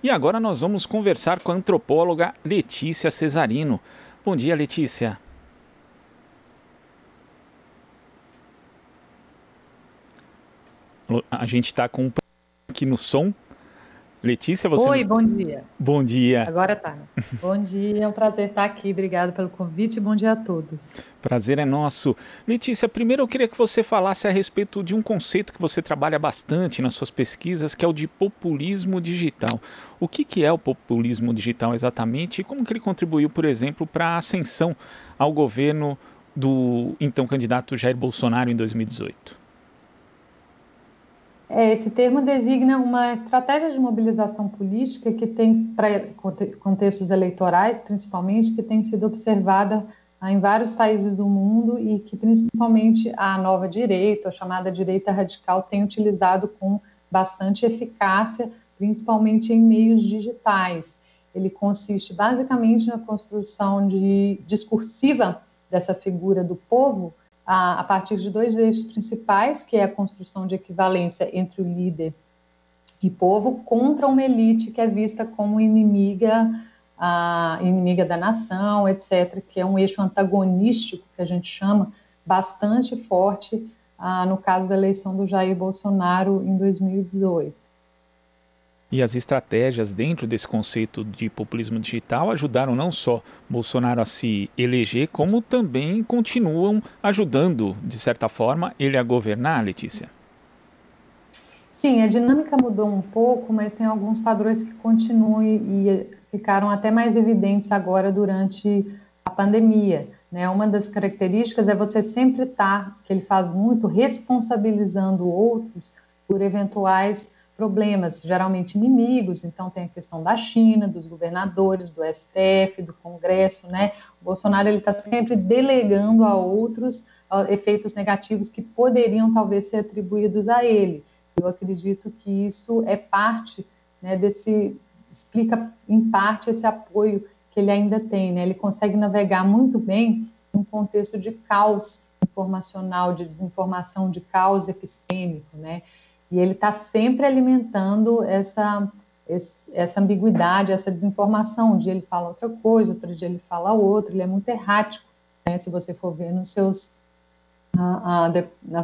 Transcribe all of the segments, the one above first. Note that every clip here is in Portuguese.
E agora nós vamos conversar com a antropóloga Letícia Cesarino. Bom dia, Letícia. A gente está com um aqui no som. Letícia, você... Oi, bom dia. Bom dia. Agora tá. Bom dia, é um prazer estar aqui. Obrigada pelo convite e bom dia a todos. Prazer é nosso. Letícia, primeiro eu queria que você falasse a respeito de um conceito que você trabalha bastante nas suas pesquisas, que é o de populismo digital. O que é o populismo digital exatamente e como que ele contribuiu, por exemplo, para a ascensão ao governo do então candidato Jair Bolsonaro em 2018? Esse termo designa uma estratégia de mobilização política que tem, para contextos eleitorais, principalmente, que tem sido observada em vários países do mundo e que, principalmente, a nova direita, a chamada direita radical, tem utilizado com bastante eficácia, principalmente em meios digitais. Ele consiste, basicamente, na construção discursiva dessa figura do povo, a partir de dois eixos principais, que é a construção de equivalência entre o líder e povo, contra uma elite que é vista como inimiga da nação, etc., que é um eixo antagonístico, que a gente chama, bastante forte no caso da eleição do Jair Bolsonaro em 2018. E as estratégias dentro desse conceito de populismo digital ajudaram não só Bolsonaro a se eleger, como também continuam ajudando, de certa forma, ele a governar, Letícia? Sim, a dinâmica mudou um pouco, mas tem alguns padrões que continuam e ficaram até mais evidentes agora durante a pandemia, né? Uma das características é você sempre estar, que ele faz muito, responsabilizando outros por eventuais problemas, geralmente inimigos. Então tem a questão da China, dos governadores, do STF, do Congresso, né? O Bolsonaro ele está sempre delegando a outros efeitos negativos que poderiam talvez ser atribuídos a ele. Eu acredito que isso é parte, né, explica em parte esse apoio que ele ainda tem, né? Ele consegue navegar muito bem num contexto de caos informacional, de desinformação, de caos epistêmico, né? E ele está sempre alimentando essa ambiguidade, essa desinformação. Um dia ele fala outra coisa, outro dia ele fala outra, ele é muito errático, né? Se você for ver nas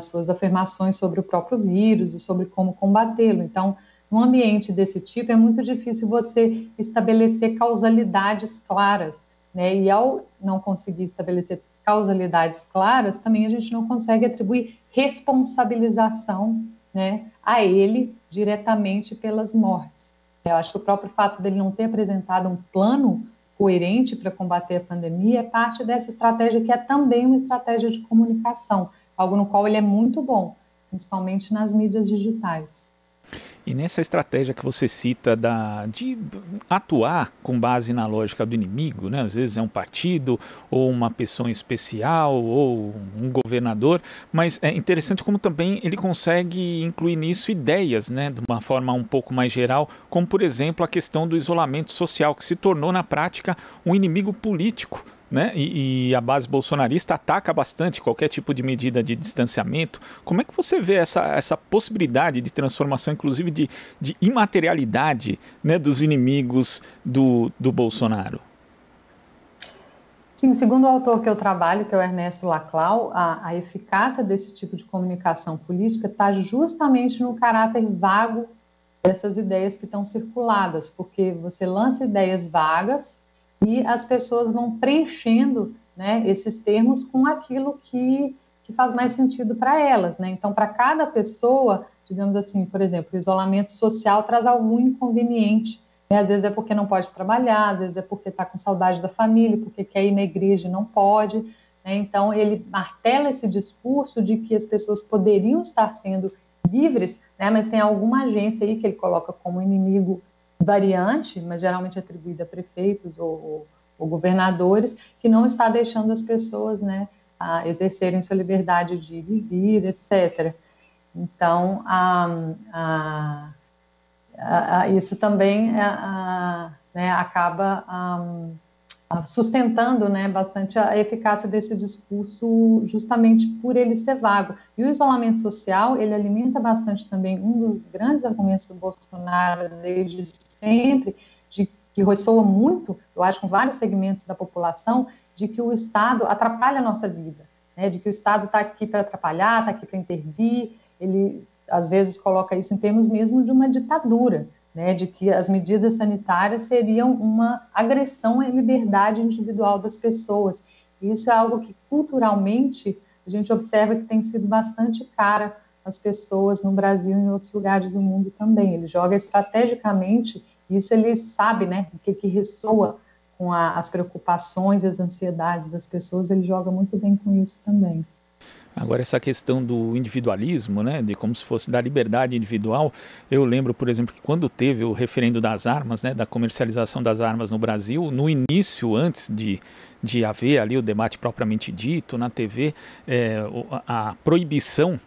suas afirmações sobre o próprio vírus e sobre como combatê-lo. Então, num ambiente desse tipo, é muito difícil você estabelecer causalidades claras, né? E ao não conseguir estabelecer causalidades claras, também a gente não consegue atribuir responsabilização, né, a ele diretamente pelas mortes. Eu acho que o próprio fato dele não ter apresentado um plano coerente para combater a pandemia é parte dessa estratégia que é também uma estratégia de comunicação, algo no qual ele é muito bom, principalmente nas mídias digitais. E nessa estratégia que você cita de atuar com base na lógica do inimigo, né? Às vezes é um partido, ou uma pessoa especial, ou um governador, mas é interessante como também ele consegue incluir nisso ideias, né? De uma forma um pouco mais geral, como por exemplo a questão do isolamento social, que se tornou na prática um inimigo político, né? E a base bolsonarista ataca bastante qualquer tipo de medida de distanciamento. Como é que você vê essa possibilidade de transformação, inclusive de imaterialidade, né, dos inimigos do Bolsonaro? Sim, segundo o autor que eu trabalho, que é o Ernesto Laclau, a eficácia desse tipo de comunicação política está justamente no caráter vago dessas ideias que estão circuladas, porque você lança ideias vagas e as pessoas vão preenchendo, né, esses termos com aquilo que faz mais sentido para elas, né? Então, para cada pessoa, digamos assim, por exemplo, o isolamento social traz algum inconveniente, né? Às vezes é porque não pode trabalhar, às vezes é porque está com saudade da família, porque quer ir na igreja e não pode, né? Então, ele martela esse discurso de que as pessoas poderiam estar sendo livres, né? Mas tem alguma agência aí que ele coloca como inimigo variante, mas geralmente atribuída a prefeitos ou governadores, que não está deixando as pessoas, né, a exercerem sua liberdade de ir e vir, etc. Então, isso também né, acaba sustentando, né, bastante a eficácia desse discurso, justamente por ele ser vago. E o isolamento social, ele alimenta bastante também um dos grandes argumentos do Bolsonaro desde sempre, que ressoa muito, eu acho, com vários segmentos da população, de que o Estado atrapalha a nossa vida, né, de que o Estado está aqui para atrapalhar, está aqui para intervir. Ele, às vezes, coloca isso em termos mesmo de uma ditadura, né, de que as medidas sanitárias seriam uma agressão à liberdade individual das pessoas. E isso é algo que, culturalmente, a gente observa que tem sido bastante cara às pessoas no Brasil e em outros lugares do mundo também. Ele joga estrategicamente, isso ele sabe, né, o que ressoa com as preocupações e as ansiedades das pessoas, ele joga muito bem com isso também. Agora, essa questão do individualismo, né, de como se fosse da liberdade individual, eu lembro, por exemplo, que quando teve o referendo das armas, né, da comercialização das armas no Brasil, no início, antes de haver ali o debate propriamente dito na TV, a proibição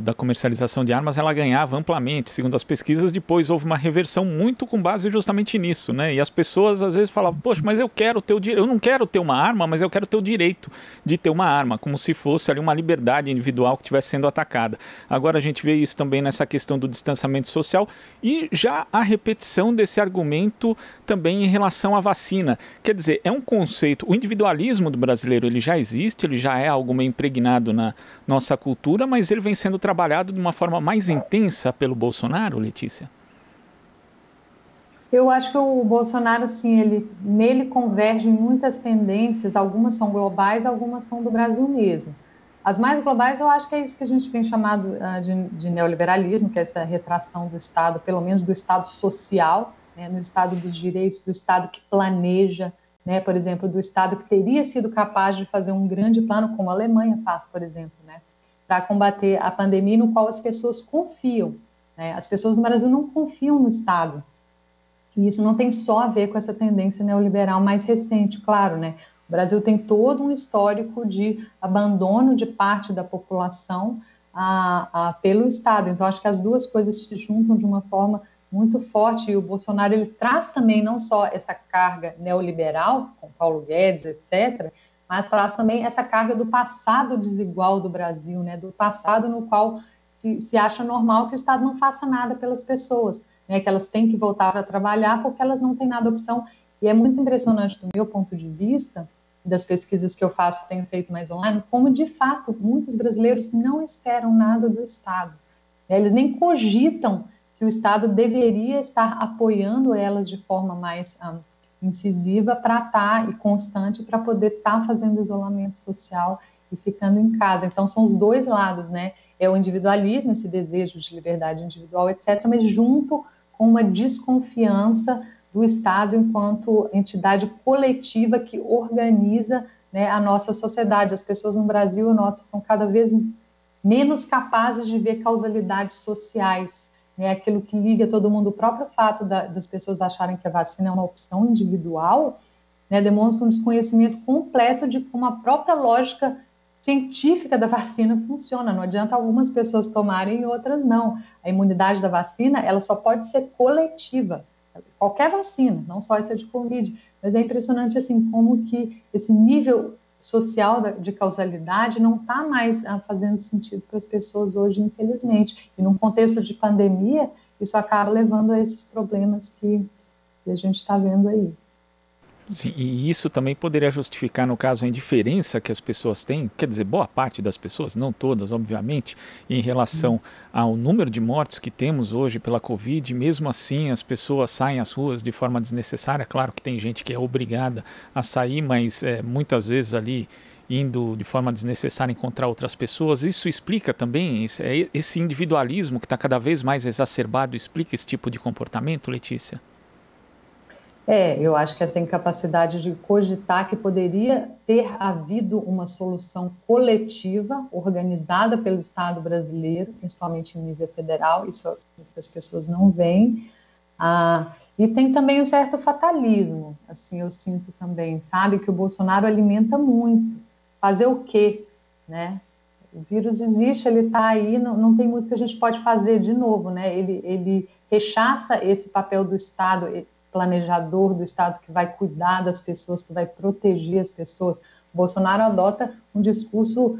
da comercialização de armas, ela ganhava amplamente, segundo as pesquisas. Depois houve uma reversão muito com base justamente nisso, né, e as pessoas às vezes falavam, poxa, mas eu não quero ter uma arma, mas eu quero ter o direito de ter uma arma, como se fosse ali uma liberdade individual que estivesse sendo atacada. Agora a gente vê isso também nessa questão do distanciamento social e já a repetição desse argumento também em relação à vacina. Quer dizer, é um conceito, o individualismo do brasileiro, ele já existe, ele já é algo meio impregnado na nossa cultura, mas ele vem sendo trabalhado de uma forma mais intensa pelo Bolsonaro, Letícia? Eu acho que o Bolsonaro, sim, nele convergem muitas tendências, algumas são globais, algumas são do Brasil mesmo. As mais globais, eu acho que é isso que a gente vem chamado de neoliberalismo, que é essa retração do Estado, pelo menos do Estado social, né, no Estado dos direitos, do Estado que planeja, né, por exemplo, do Estado que teria sido capaz de fazer um grande plano, como a Alemanha faz, por exemplo, né, para combater a pandemia, no qual as pessoas confiam, né. As pessoas no Brasil não confiam no Estado. E isso não tem só a ver com essa tendência neoliberal mais recente, claro, né? O Brasil tem todo um histórico de abandono de parte da população pelo Estado. Então, acho que as duas coisas se juntam de uma forma muito forte. E o Bolsonaro, ele traz também não só essa carga neoliberal, com Paulo Guedes, etc., mas traz também essa carga do passado desigual do Brasil, né? Do passado no qual se acha normal que o Estado não faça nada pelas pessoas, né, que elas têm que voltar para trabalhar porque elas não têm nada opção. E é muito impressionante do meu ponto de vista, das pesquisas que eu faço, tenho feito mais online, como de fato muitos brasileiros não esperam nada do Estado. Eles nem cogitam que o Estado deveria estar apoiando elas de forma mais incisiva e constante para poder estar fazendo isolamento social e ficando em casa. Então, são os dois lados, né? É o individualismo, esse desejo de liberdade individual, etc., mas junto com uma desconfiança do Estado enquanto entidade coletiva que organiza, né, a nossa sociedade. As pessoas no Brasil, eu noto, estão cada vez menos capazes de ver causalidades sociais, né, aquilo que liga todo mundo. O próprio fato das pessoas acharem que a vacina é uma opção individual, né, demonstra um desconhecimento completo de como a própria lógica científica da vacina funciona. Não adianta algumas pessoas tomarem e outras não. A imunidade da vacina, ela só pode ser coletiva. Qualquer vacina, não só essa de Covid. Mas é impressionante assim como que esse nível social de causalidade não está mais fazendo sentido para as pessoas hoje, infelizmente. E num contexto de pandemia, isso acaba levando a esses problemas que a gente está vendo aí. Sim, e isso também poderia justificar, no caso, a indiferença que as pessoas têm, quer dizer, boa parte das pessoas, não todas, obviamente, em relação ao número de mortes que temos hoje pela Covid. Mesmo assim, as pessoas saem às ruas de forma desnecessária. Claro que tem gente que é obrigada a sair, mas muitas vezes ali indo de forma desnecessária encontrar outras pessoas. Isso explica também, esse individualismo que está cada vez mais exacerbado, explica esse tipo de comportamento, Letícia? Eu acho que essa incapacidade de cogitar que poderia ter havido uma solução coletiva, organizada pelo Estado brasileiro, principalmente em nível federal, isso as pessoas não veem. E tem também um certo fatalismo, assim, eu sinto também, sabe, que o Bolsonaro alimenta muito. Fazer o quê, né? O vírus existe, ele está aí, não tem muito que a gente pode fazer de novo, né? Ele rechaça esse papel do Estado. planejador do Estado que vai cuidar das pessoas, que vai proteger as pessoas. O Bolsonaro adota um discurso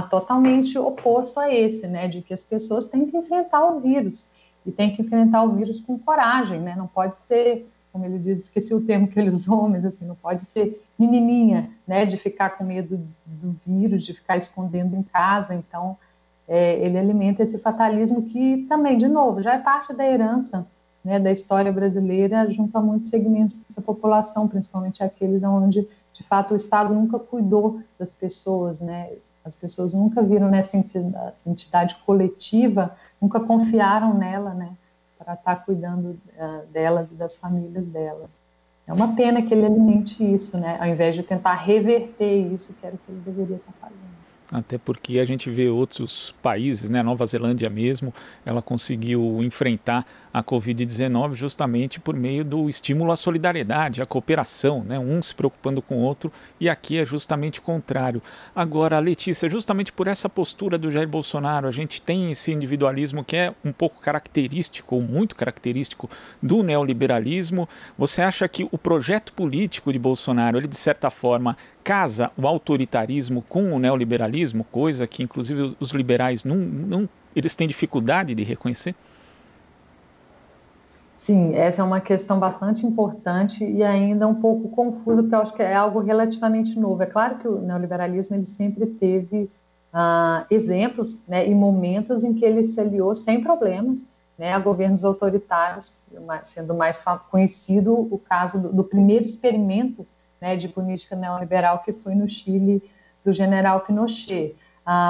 totalmente oposto a esse, né, de que as pessoas têm que enfrentar o vírus, e têm que enfrentar o vírus com coragem, né, não pode ser, como ele diz, esqueci o termo que ele usou, mas assim, não pode ser menininha, né, de ficar com medo do vírus, de ficar escondendo em casa. Então, ele alimenta esse fatalismo que também, de novo, já é parte da herança, né, da história brasileira junto a muitos segmentos da população, principalmente aqueles onde, de fato, o Estado nunca cuidou das pessoas, né? As pessoas nunca viram nessa entidade coletiva, nunca confiaram nela, né, para estar cuidando delas e das famílias delas. É uma pena que ele alimente isso, né, ao invés de tentar reverter isso, que era o que ele deveria estar fazendo. Até porque a gente vê outros países, né, Nova Zelândia mesmo, ela conseguiu enfrentar a Covid-19 justamente por meio do estímulo à solidariedade, à cooperação, né, um se preocupando com o outro, e aqui é justamente o contrário. Agora, Letícia, justamente por essa postura do Jair Bolsonaro, a gente tem esse individualismo que é um pouco característico, ou muito característico, do neoliberalismo. Você acha que o projeto político de Bolsonaro, ele de certa forma casa o autoritarismo com o neoliberalismo, coisa que inclusive os liberais eles têm dificuldade de reconhecer? Sim, essa é uma questão bastante importante e ainda um pouco confusa, porque eu acho que é algo relativamente novo. É claro que o neoliberalismo ele sempre teve exemplos, né, e momentos em que ele se aliou sem problemas, né, a governos autoritários, sendo mais conhecido o caso do primeiro experimento, né, de política neoliberal que foi no Chile do general Pinochet.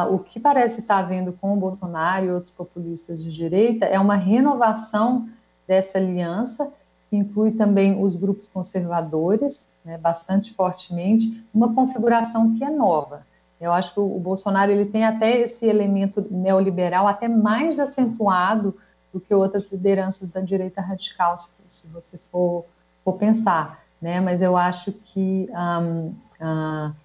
O que parece estar havendo com o Bolsonaro e outros populistas de direita é uma renovação dessa aliança, que inclui também os grupos conservadores, né, bastante fortemente, uma configuração que é nova. Eu acho que o Bolsonaro ele tem até esse elemento neoliberal até mais acentuado do que outras lideranças da direita radical, se você for pensar, né? Mas eu acho que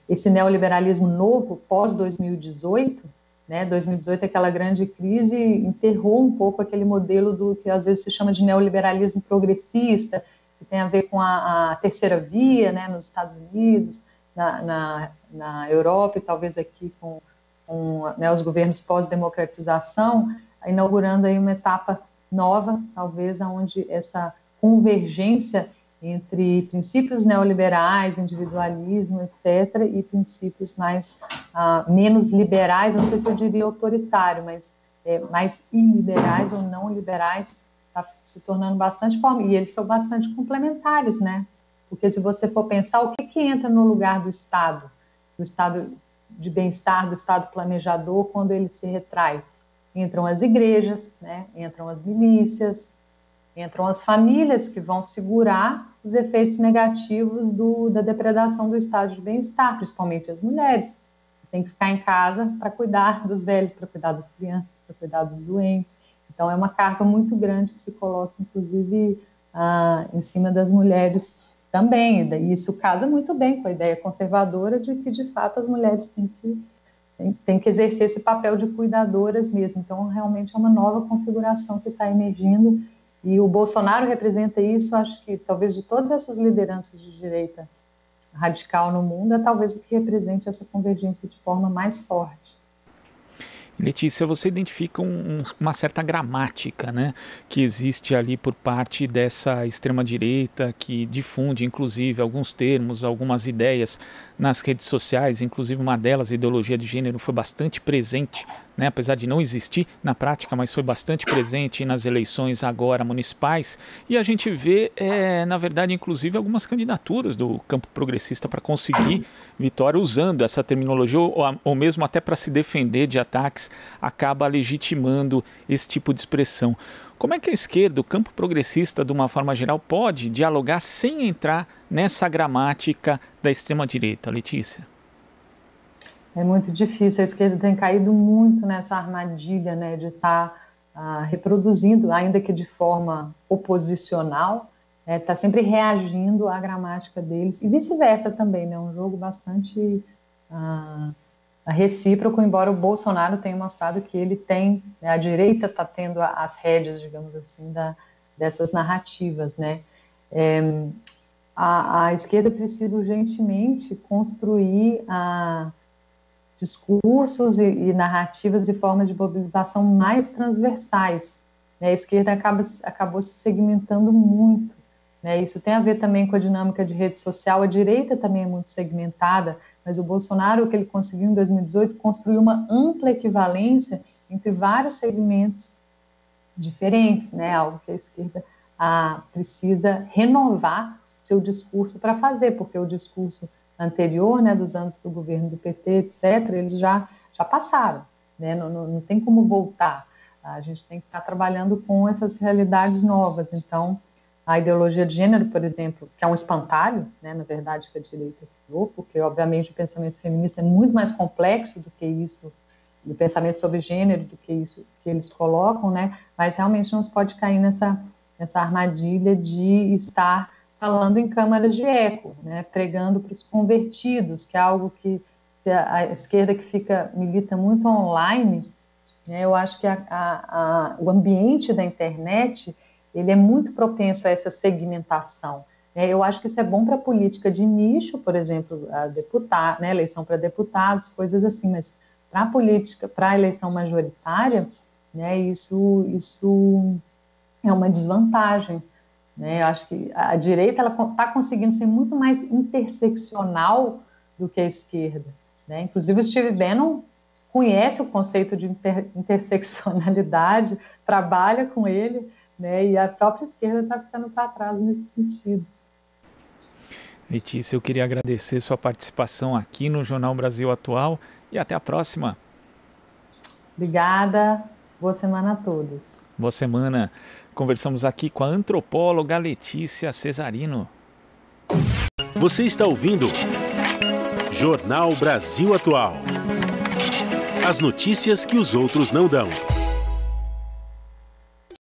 esse neoliberalismo novo, pós-2018, né, 2018, aquela grande crise enterrou um pouco aquele modelo do que às vezes se chama de neoliberalismo progressista, que tem a ver com a terceira via, né, nos Estados Unidos, na Europa e talvez aqui com né, os governos pós-democratização, inaugurando aí uma etapa nova, talvez, onde essa convergência entre princípios neoliberais, individualismo, etc., e princípios menos liberais, não sei se eu diria autoritário, mas mais iliberais ou não liberais, está se tornando bastante forte, e eles são bastante complementares, né? Porque se você for pensar, o que entra no lugar do Estado de bem-estar, do Estado planejador, quando ele se retrai? Entram as igrejas, né? Entram as milícias, entram as famílias que vão segurar os efeitos negativos da depredação do estado de bem-estar, principalmente as mulheres, que têm que ficar em casa para cuidar dos velhos, para cuidar das crianças, para cuidar dos doentes. Então, é uma carga muito grande que se coloca, inclusive, em cima das mulheres também. E isso casa muito bem com a ideia conservadora de que, de fato, as mulheres têm que exercer esse papel de cuidadoras mesmo. Então, realmente é uma nova configuração que está emergindo. E o Bolsonaro representa isso, acho que talvez de todas essas lideranças de direita radical no mundo, é talvez o que represente essa convergência de forma mais forte. Letícia, você identifica uma certa gramática, né, que existe ali por parte dessa extrema-direita que difunde, inclusive, alguns termos, algumas ideias nas redes sociais, inclusive uma delas, a ideologia de gênero, foi bastante presente, né, apesar de não existir na prática, mas foi bastante presente nas eleições agora municipais, e a gente vê, na verdade, inclusive, algumas candidaturas do campo progressista para conseguir vitória usando essa terminologia, ou mesmo até para se defender de ataques, acaba legitimando esse tipo de expressão. Como é que a esquerda, o campo progressista, de uma forma geral, pode dialogar sem entrar nessa gramática da extrema-direita, Letícia? É muito difícil, a esquerda tem caído muito nessa armadilha, né, de estar reproduzindo, ainda que de forma oposicional, está sempre reagindo à gramática deles, e vice-versa também, né, um jogo bastante recíproco, embora o Bolsonaro tenha mostrado que ele tem, né, a direita está tendo as rédeas, digamos assim, dessas narrativas, né. A esquerda precisa urgentemente construir discursos e narrativas e formas de mobilização mais transversais. A esquerda acabou se segmentando muito. Isso tem a ver também com a dinâmica de rede social. A direita também é muito segmentada, mas o Bolsonaro, o que ele conseguiu em 2018, construiu uma ampla equivalência entre vários segmentos diferentes, algo que a esquerda precisa renovar seu discurso para fazer, porque o discurso anterior, dos anos do governo do PT, etc., eles já passaram, não tem como voltar. A gente tem que estar trabalhando com essas realidades novas. Então, a ideologia de gênero, por exemplo, que é um espantalho, na verdade, que a direita criou, porque, obviamente, o pensamento feminista é muito mais complexo do que isso, o pensamento sobre gênero, do que isso que eles colocam, mas realmente não se pode cair nessa armadilha de estar falando em câmaras de eco, pregando para os convertidos, que é algo que a esquerda que milita muito online, eu acho que o ambiente da internet ele é muito propenso a essa segmentação. Eu acho que isso é bom para a política de nicho, por exemplo, eleição para deputados, coisas assim, mas para a política, para a eleição majoritária, isso é uma desvantagem. Eu acho que a direita está conseguindo ser muito mais interseccional do que a esquerda. Inclusive, o Steve Bannon conhece o conceito de interseccionalidade, trabalha com ele, e a própria esquerda está ficando para trás nesse sentido. Letícia, eu queria agradecer sua participação aqui no Jornal Brasil Atual e até a próxima. Obrigada, boa semana a todos. Boa semana. Conversamos aqui com a antropóloga Letícia Cesarino. Você está ouvindo Jornal Brasil Atual. As notícias que os outros não dão.